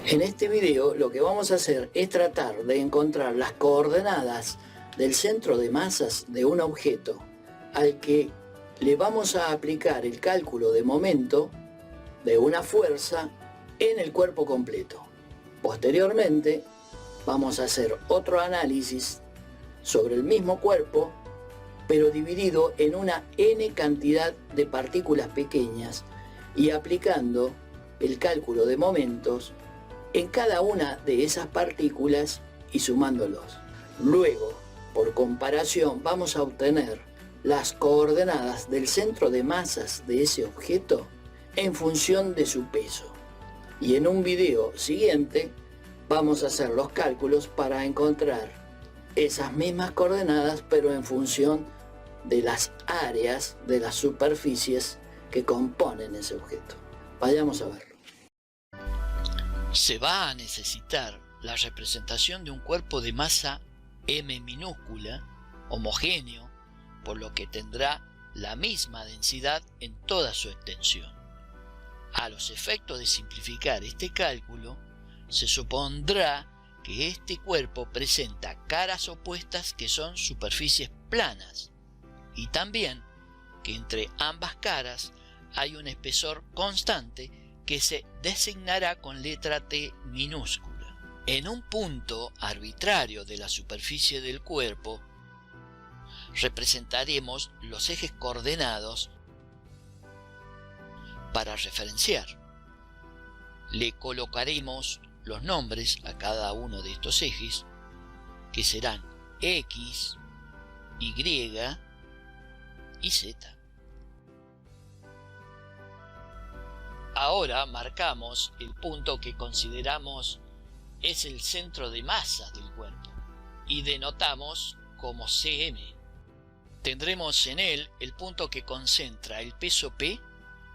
En este video lo que vamos a hacer es tratar de encontrar las coordenadas del centro de masas de un objeto al que le vamos a aplicar el cálculo de momento de una fuerza en el cuerpo completo. Posteriormente vamos a hacer otro análisis sobre el mismo cuerpo, pero dividido en una n cantidad de partículas pequeñas y aplicando el cálculo de momentos en cada una de esas partículas y sumándolos. Luego, por comparación, vamos a obtener las coordenadas del centro de masas de ese objeto en función de su peso. Y en un video siguiente vamos a hacer los cálculos para encontrar esas mismas coordenadas, pero en función de las áreas de las superficies que componen ese objeto. Vayamos a verlo. Se va a necesitar la representación de un cuerpo de masa m minúscula, homogéneo, por lo que tendrá la misma densidad en toda su extensión. A los efectos de simplificar este cálculo, se supondrá que este cuerpo presenta caras opuestas que son superficies planas, y también que entre ambas caras hay un espesor constante que se designará con letra T minúscula. En un punto arbitrario de la superficie del cuerpo, representaremos los ejes coordenados para referenciar. Le colocaremos los nombres a cada uno de estos ejes, que serán X, Y y Z. Ahora marcamos el punto que consideramos es el centro de masa del cuerpo y denotamos como CM. Tendremos en él el punto que concentra el peso P,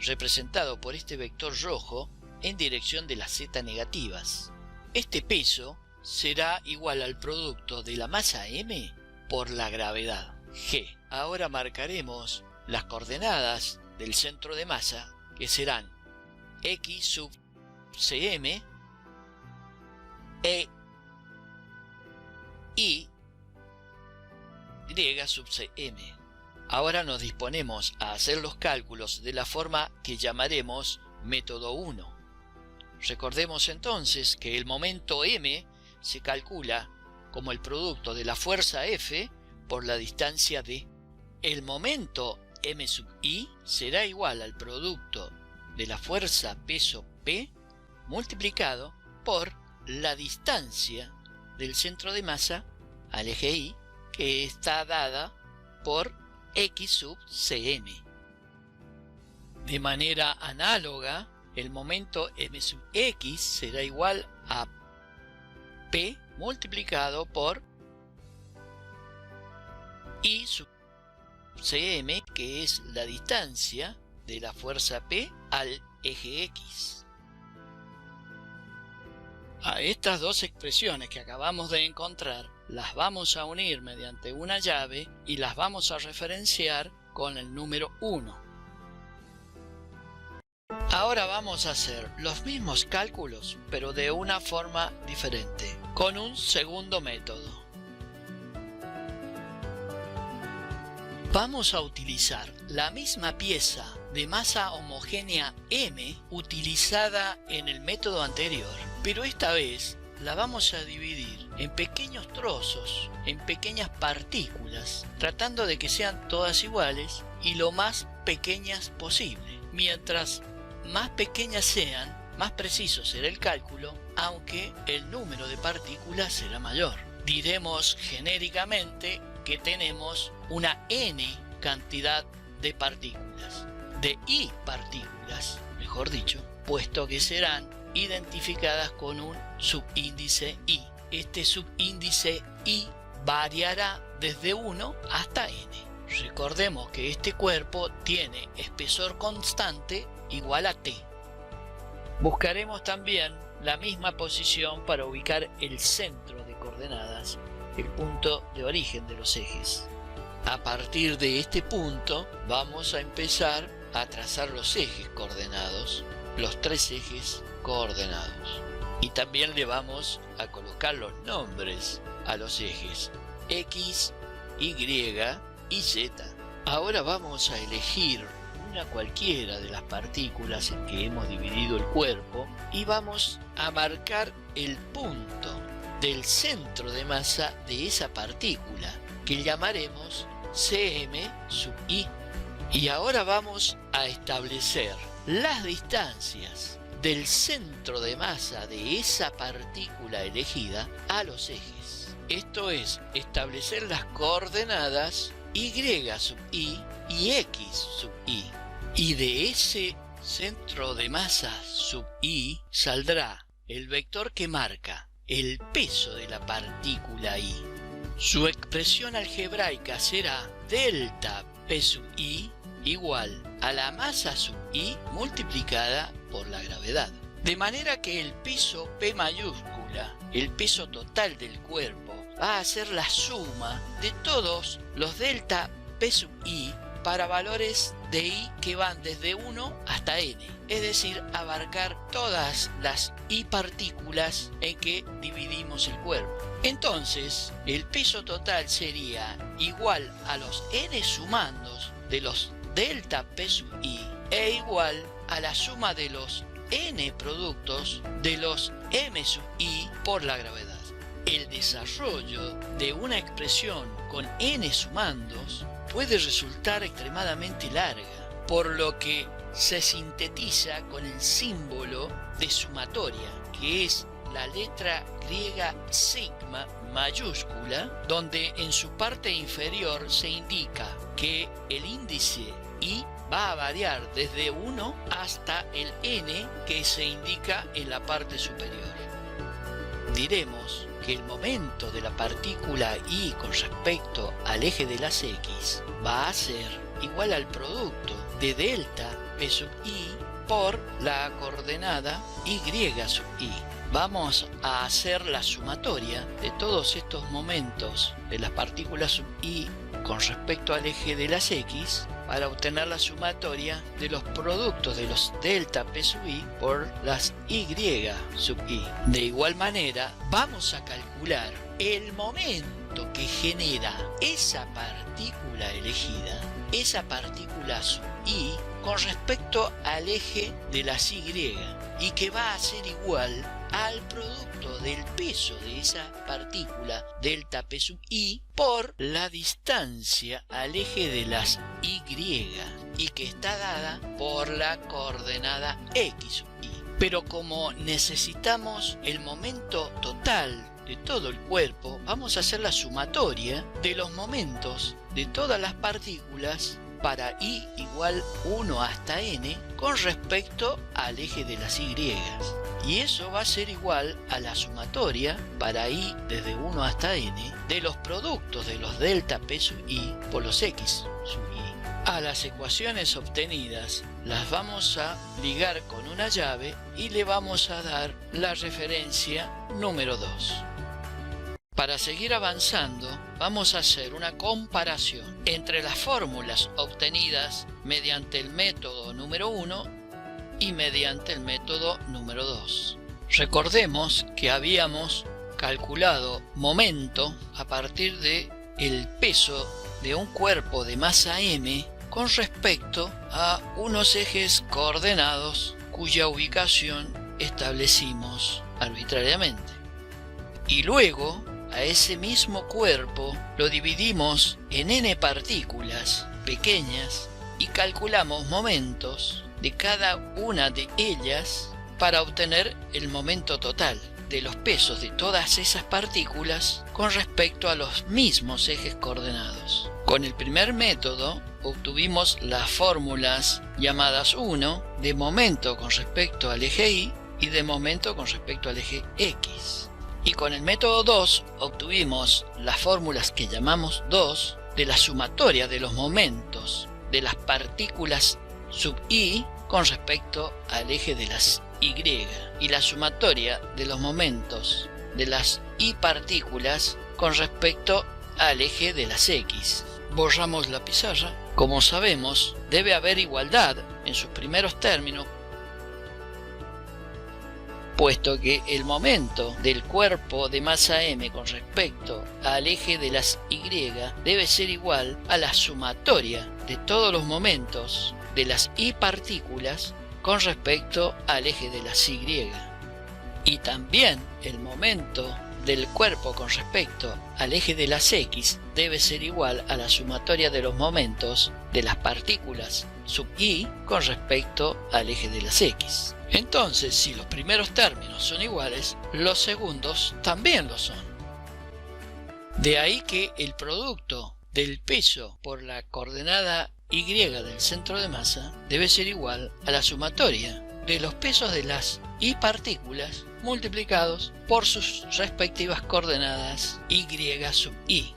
representado por este vector rojo en dirección de las Z negativas. Este peso será igual al producto de la masa M por la gravedad G. Ahora marcaremos las coordenadas del centro de masa, que serán X sub Cm e Y sub Cm. Ahora nos disponemos a hacer los cálculos de la forma que llamaremos método 1. Recordemos entonces que el momento m se calcula como el producto de la fuerza F por la distancia d. El momento m sub i será igual al producto de la fuerza peso P multiplicado por la distancia del centro de masa al eje Y, que está dada por X sub Cm. De manera análoga, el momento m sub x será igual a P multiplicado por Y sub Cm, que es la distancia de la fuerza P al eje X. A estas dos expresiones que acabamos de encontrar las vamos a unir mediante una llave y las vamos a referenciar con el número 1. Ahora vamos a hacer los mismos cálculos, pero de una forma diferente, con un segundo método. Vamos a utilizar la misma pieza de masa homogénea M utilizada en el método anterior, pero esta vez la vamos a dividir en pequeños trozos, en pequeñas partículas, tratando de que sean todas iguales y lo más pequeñas posible. Mientras más pequeñas sean, más preciso será el cálculo, aunque el número de partículas será mayor. Diremos genéricamente que tenemos una n cantidad de partículas, de I partículas, mejor dicho, puesto que serán identificadas con un subíndice I. Este subíndice I variará desde 1 hasta n. Recordemos que este cuerpo tiene espesor constante igual a T. Buscaremos también la misma posición para ubicar el centro de coordenadas, el punto de origen de los ejes. A partir de este punto vamos a empezar a trazar los ejes coordenados, los tres ejes coordenados. Y también le vamos a colocar los nombres a los ejes X, Y y Z. Ahora vamos a elegir una cualquiera de las partículas en que hemos dividido el cuerpo y vamos a marcar el punto del centro de masa de esa partícula, que llamaremos CM sub I. Y ahora vamos a establecer las distancias del centro de masa de esa partícula elegida a los ejes. Esto es, establecer las coordenadas Y sub I y X sub I. Y de ese centro de masa sub I saldrá el vector que marca el peso de la partícula I. Su expresión algebraica será delta P sub I igual a la masa sub I multiplicada por la gravedad. De manera que el peso P mayúscula, el peso total del cuerpo, va a ser la suma de todos los delta P sub I para valores de I que van desde 1 hasta n, es decir, abarcar todas las I partículas en que dividimos el cuerpo. Entonces, el peso total sería igual a los n sumandos de los delta P sub I e igual a la suma de los n productos de los m sub I por la gravedad. El desarrollo de una expresión con n sumandos puede resultar extremadamente larga, por lo que se sintetiza con el símbolo de sumatoria, que es la letra griega sigma mayúscula, donde en su parte inferior se indica que el índice I va a variar desde 1 hasta el n que se indica en la parte superior. Diremos que el momento de la partícula I con respecto al eje de las X va a ser igual al producto de delta P sub I por la coordenada Y sub I. Vamos a hacer la sumatoria de todos estos momentos de las partículas sub I con respecto al eje de las X para obtener la sumatoria de los productos de los delta P sub I por las Y sub I. De igual manera, vamos a calcular el momento que genera esa partícula elegida, esa partícula sub I, con respecto al eje de las Y, y que va a ser igual al producto del peso de esa partícula delta P sub I por la distancia al eje de las Y, y que está dada por la coordenada X sub I. Pero como necesitamos el momento total de todo el cuerpo, vamos a hacer la sumatoria de los momentos de todas las partículas para I igual 1 hasta n con respecto al eje de las Y. Y eso va a ser igual a la sumatoria para I desde 1 hasta n de los productos de los delta P sub I por los X sub I. A las ecuaciones obtenidas las vamos a ligar con una llave y le vamos a dar la referencia número 2. Para seguir avanzando, vamos a hacer una comparación entre las fórmulas obtenidas mediante el método número 1 y mediante el método número 2. Recordemos que habíamos calculado momento a partir de el peso de un cuerpo de masa m con respecto a unos ejes coordenados cuya ubicación establecimos arbitrariamente. Y luego a ese mismo cuerpo lo dividimos en n partículas pequeñas y calculamos momentos de cada una de ellas para obtener el momento total de los pesos de todas esas partículas con respecto a los mismos ejes coordenados. Con el primer método obtuvimos las fórmulas llamadas 1 de momento con respecto al eje Y y de momento con respecto al eje X. Y con el método 2 obtuvimos las fórmulas que llamamos 2 de la sumatoria de los momentos de las partículas sub I con respecto al eje de las Y y la sumatoria de los momentos de las I partículas con respecto al eje de las X. Borramos la pizarra. Como sabemos, debe haber igualdad en sus primeros términos, puesto que el momento del cuerpo de masa m con respecto al eje de las y debe ser igual a la sumatoria de todos los momentos de las y partículas con respecto al eje de las y. Y también el momento del cuerpo con respecto al eje de las x debe ser igual a la sumatoria de los momentos de las partículas sub i con respecto al eje de las x. Entonces, si los primeros términos son iguales, los segundos también lo son. De ahí que el producto del peso por la coordenada y del centro de masa debe ser igual a la sumatoria de los pesos de las y partículas multiplicados por sus respectivas coordenadas y sub i.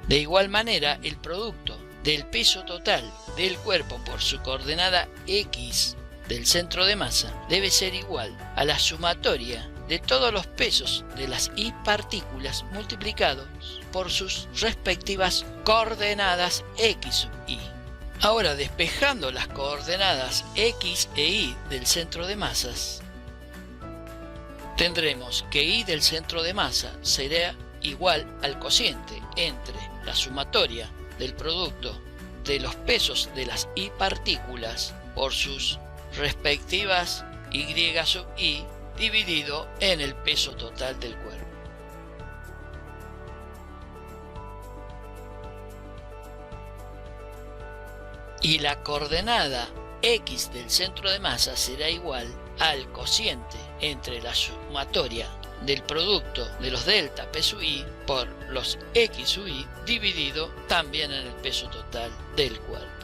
De igual manera, el producto del peso total del cuerpo por su coordenada x del centro de masa debe ser igual a la sumatoria de todos los pesos de las y partículas multiplicados por sus respectivas coordenadas x sub i. Ahora, despejando las coordenadas x e y del centro de masas, tendremos que y del centro de masa será igual al cociente entre la sumatoria del producto de los pesos de las y partículas por sus respectivas y sub i dividido en el peso total del cuerpo. Y la coordenada x del centro de masa será igual al cociente entre la sumatoria del producto de los delta p sub i por los x sub i dividido también en el peso total del cuerpo.